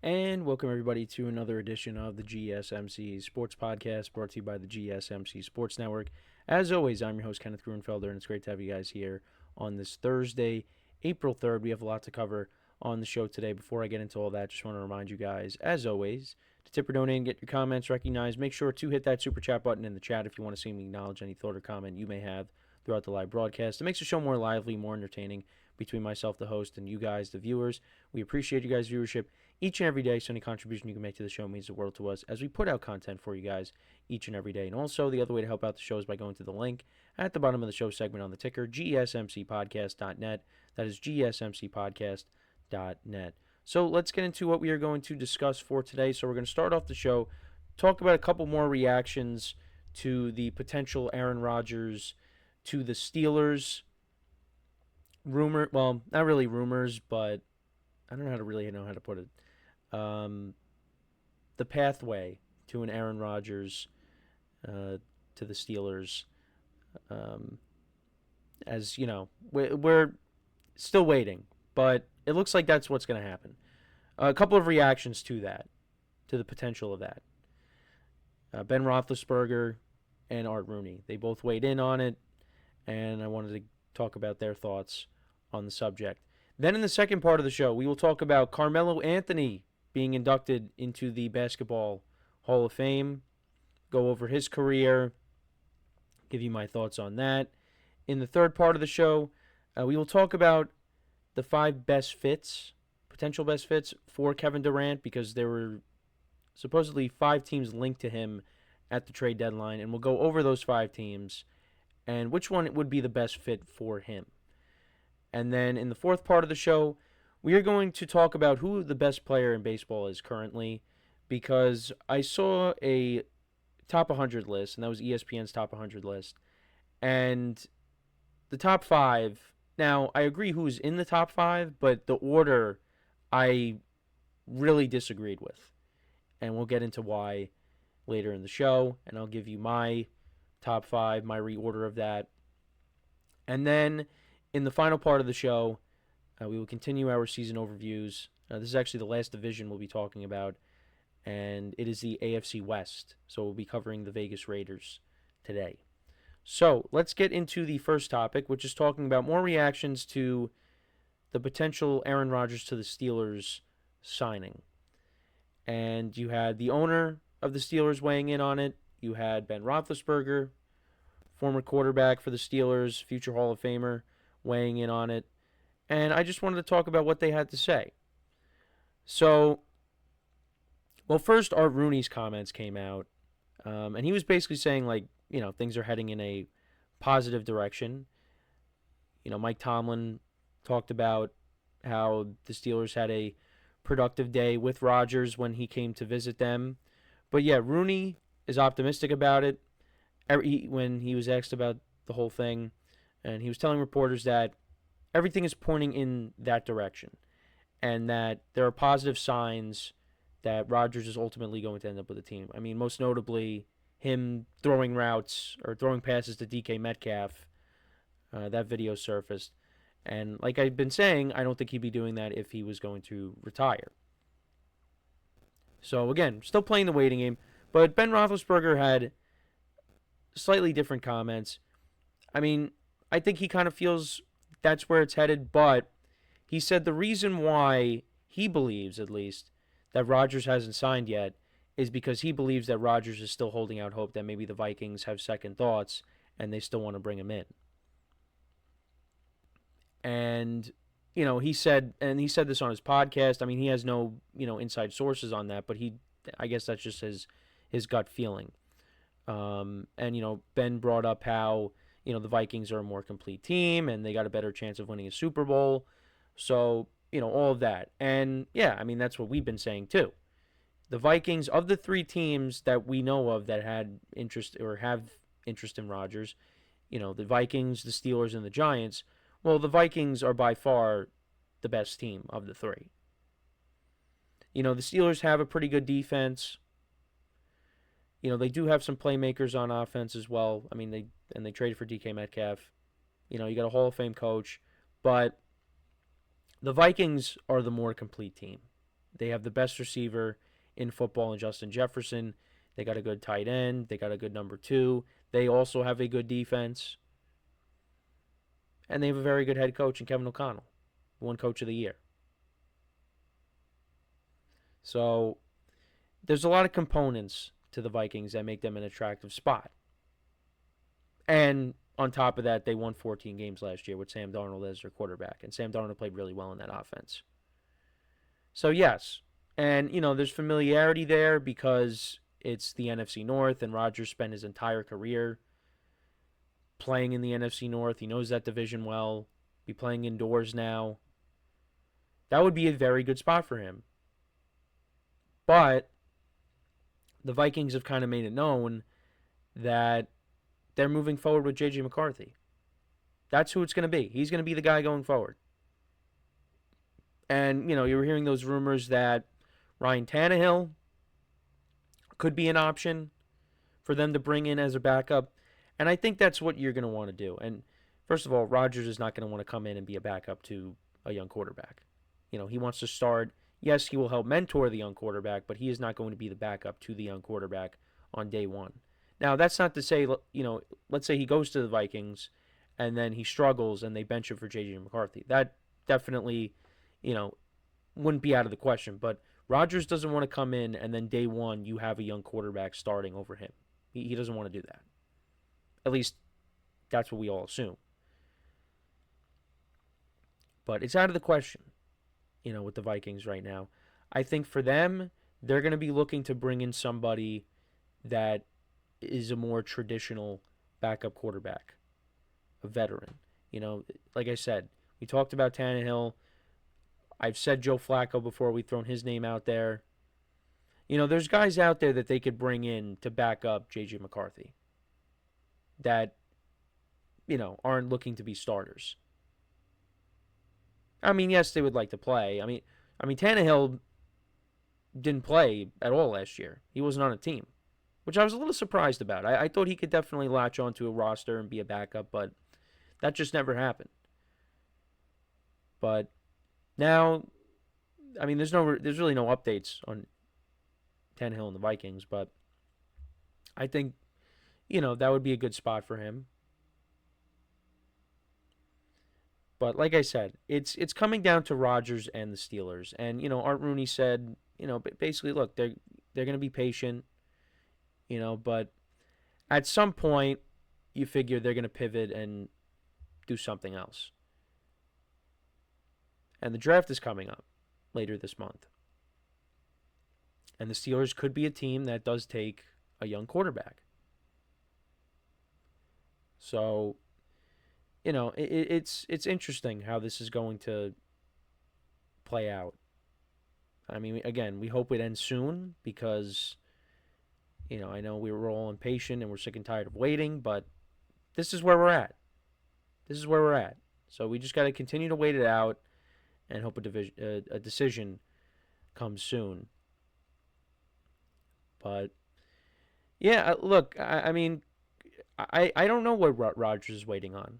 And welcome everybody to another edition of the GSMC Sports Podcast, brought to you by the GSMC Sports Network. As always, I'm your host, Kenneth Gruenfelder, and it's great to have you guys here on this Thursday, April 3rd. We have a lot to cover on the show today. Before I get into all that, just want to remind you guys, as always, to tip or donate and get your comments recognized. Make sure to hit that super chat button in the chat if you want to see me acknowledge any thought or comment you may have throughout the live broadcast. It makes the show more lively, more entertaining between myself, the host, and you guys, the viewers. We appreciate you guys' viewership each and every day, so any contribution you can make to the show means the world to us as we put out content for you guys each and every day. And also, the other way to help out the show is by going to the link at the bottom of the show segment on the ticker, GSMCPodcast.net. That is GSMCPodcast.net. So let's get into what we are going to discuss for today. So we're going to start off the show, talk about a couple more reactions to the potential Aaron Rodgers to the Steelers rumor. Well, not really rumors, but I don't know how to put it. The pathway to an Aaron Rodgers to the Steelers. As you know, we're still waiting, but it looks like that's what's going to happen. A couple of reactions to that, to the potential of that. Ben Roethlisberger and Art Rooney, they both weighed in on it, and I wanted to talk about their thoughts on the subject. Then in the second part of the show, we will talk about Carmelo Anthony being inducted into the Basketball Hall of Fame, go over his career, give you my thoughts on that. In the third part of the show, we will talk about the 5 best fits, potential best fits for Kevin Durant, because there were supposedly 5 teams linked to him at the trade deadline, and we'll go over those 5 teams and which one would be the best fit for him. And then in the fourth part of the show, we are going to talk about who the best player in baseball is currently, because I saw a top 100 list, and that was ESPN's top 100 list. And the top 5, now I agree who's in the top 5, but the order I really disagreed with. And we'll get into why later in the show, and I'll give you my top 5, my reorder of that. And then in the final part of the show, we will continue our season overviews. This is actually the last division we'll be talking about, and it is the AFC West. So we'll be covering the Vegas Raiders today. So let's get into the first topic, which is talking about more reactions to the potential Aaron Rodgers to the Steelers signing. And you had the owner of the Steelers weighing in on it. You had Ben Roethlisberger, former quarterback for the Steelers, future Hall of Famer, weighing in on it. And I just wanted to talk about what they had to say. So, well, first, Art Rooney's comments came out. And he was basically saying, like, you know, things are heading in a positive direction. You know, Mike Tomlin talked about how the Steelers had a productive day with Rodgers when he came to visit them. But, yeah, Rooney is optimistic about it. When he was asked about the whole thing, and he was telling reporters that everything is pointing in that direction, and that there are positive signs that Rodgers is ultimately going to end up with the team. I mean, most notably, him throwing routes or throwing passes to DK Metcalf. That video surfaced. And like I've been saying, I don't think he'd be doing that if he was going to retire. So again, still playing the waiting game. But Ben Roethlisberger had slightly different comments. I mean, I think he kind of feels that's where it's headed, but he said the reason why he believes, at least, that Rodgers hasn't signed yet is because he believes that Rodgers is still holding out hope that maybe the Vikings have second thoughts and they still want to bring him in. And, you know, he said this on his podcast. I mean, he has no, inside sources on that, but I guess that's just his gut feeling. And, Ben brought up how, the Vikings are a more complete team and they got a better chance of winning a Super Bowl. So, all of that. And, yeah, I mean, that's what we've been saying too. The Vikings, of the 3 teams that we know of that had interest or have interest in Rodgers, the Vikings, the Steelers, and the Giants, well, the Vikings are by far the best team of the 3. The Steelers have a pretty good defense. They do have some playmakers on offense as well. I mean, they traded for DK Metcalf. You got a Hall of Fame coach. But the Vikings are the more complete team. They have the best receiver in football in Justin Jefferson. They got a good tight end. They got a good number two. They also have a good defense. And they have a very good head coach in Kevin O'Connell, one coach of the year. So there's a lot of components to the Vikings that make them an attractive spot. And on top of that, they won 14 games last year with Sam Darnold as their quarterback. And Sam Darnold played really well in that offense. So, yes. And, there's familiarity there because it's the NFC North, and Rodgers spent his entire career playing in the NFC North. He knows that division well. Be playing indoors now. That would be a very good spot for him. But the Vikings have kind of made it known that they're moving forward with J.J. McCarthy. That's who it's going to be. He's going to be the guy going forward. And, you were hearing those rumors that Ryan Tannehill could be an option for them to bring in as a backup. And I think that's what you're going to want to do. And first of all, Rodgers is not going to want to come in and be a backup to a young quarterback. He wants to start. Yes, he will help mentor the young quarterback, but he is not going to be the backup to the young quarterback on day one. Now, that's not to say, let's say he goes to the Vikings and then he struggles and they bench him for J.J. McCarthy. That definitely, wouldn't be out of the question. But Rodgers doesn't want to come in and then day one you have a young quarterback starting over him. He doesn't want to do that. At least that's what we all assume. But it's out of the question, with the Vikings right now. I think for them, they're going to be looking to bring in somebody that is a more traditional backup quarterback, a veteran. Like I said, we talked about Tannehill. I've said Joe Flacco before. We've thrown his name out there. There's guys out there that they could bring in to back up J.J. McCarthy that, aren't looking to be starters. I mean, yes, they would like to play. I mean, Tannehill didn't play at all last year. He wasn't on a team, which I was a little surprised about. I thought he could definitely latch onto a roster and be a backup, but that just never happened. But now, I mean, there's really no updates on Tannehill and the Vikings, but I think, that would be a good spot for him. But like I said, it's coming down to Rodgers and the Steelers. And, Art Rooney said, basically, look, they're going to be patient, but at some point you figure they're going to pivot and do something else. And the draft is coming up later this month. And the Steelers could be a team that does take a young quarterback. So, it's interesting how this is going to play out. I mean, again, we hope it ends soon because, I know we were all impatient and we're sick and tired of waiting, but this is where we're at. So we just got to continue to wait it out and hope a decision comes soon. But, yeah, look, I mean, I don't know what Rodgers is waiting on.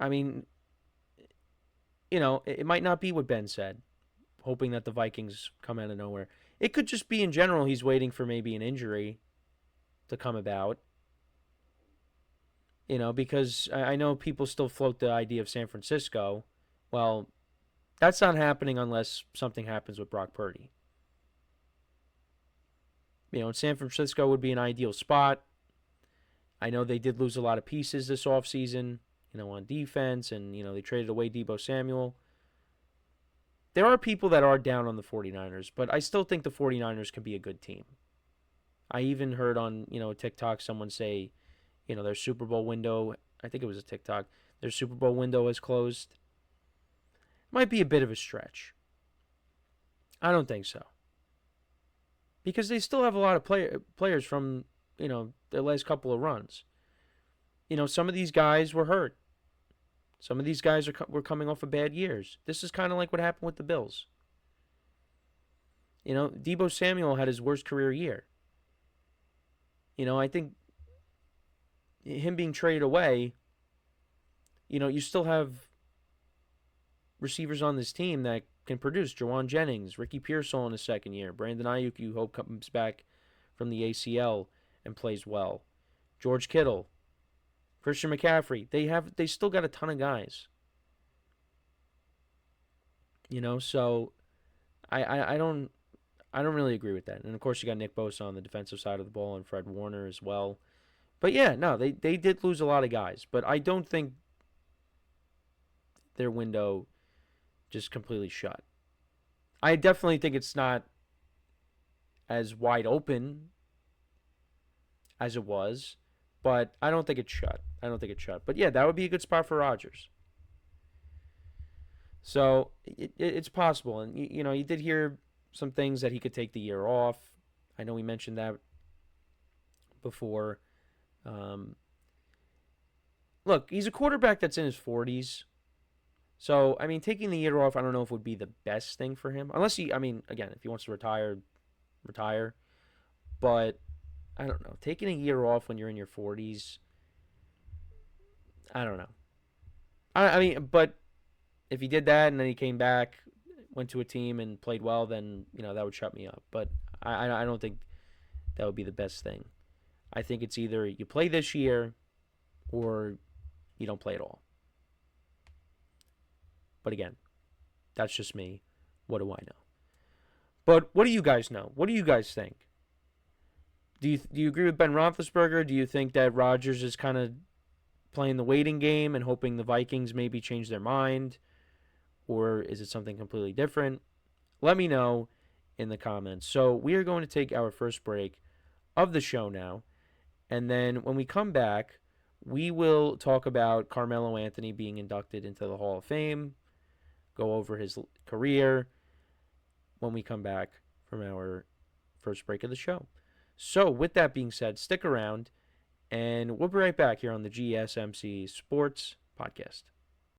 I mean, it might not be what Ben said, hoping that the Vikings come out of nowhere. It could just be in general he's waiting for maybe an injury to come about. Because I know people still float the idea of San Francisco. Well, that's not happening unless something happens with Brock Purdy. San Francisco would be an ideal spot. I know they did lose a lot of pieces this offseason, on defense, and, they traded away Deebo Samuel. There are people that are down on the 49ers, but I still think the 49ers can be a good team. I even heard on, TikTok someone say, their Super Bowl window, I think it was a TikTok, their Super Bowl window has closed. Might be a bit of a stretch. I don't think so. Because they still have a lot of players from, their last couple of runs. Some of these guys were hurt. Some of these guys were coming off of bad years. This is kind of like what happened with the Bills. Deebo Samuel had his worst career year. I think him being traded away, you still have receivers on this team that can produce. Jawan Jennings, Ricky Pearsall in his second year. Brandon Ayuk, you hope comes back from the ACL and plays well. George Kittle, Christian McCaffrey. They still got a ton of guys. So I don't really agree with that. And of course you got Nick Bosa on the defensive side of the ball and Fred Warner as well. But yeah, no, they did lose a lot of guys, but I don't think their window just completely shut. I definitely think it's not as wide open as it was, but I don't think it's shut. But yeah, that would be a good spot for Rodgers. So it's possible, and you did hear some things that he could take the year off. I know we mentioned that before. Look, he's a quarterback that's in his 40s. So, I mean, taking the year off, I don't know if it would be the best thing for him. Unless again, if he wants to retire. But, I don't know. Taking a year off when you're in your 40s, I don't know. I mean, but if he did that and then he came back, went to a team and played well, then, that would shut me up. But I don't think that would be the best thing. I think it's either you play this year or you don't play at all. But again, that's just me. What do I know? But what do you guys know? What do you guys think? Do you agree with Ben Roethlisberger? Do you think that Rodgers is kind of playing the waiting game and hoping the Vikings maybe change their mind? Or is it something completely different? Let me know in the comments. So we are going to take our first break of the show now. And then when we come back, we will talk about Carmelo Anthony being inducted into the Hall of Fame, go over his career when we come back from our first break of the show. So with that being said, stick around, and we'll be right back here on the GSMC Sports Podcast.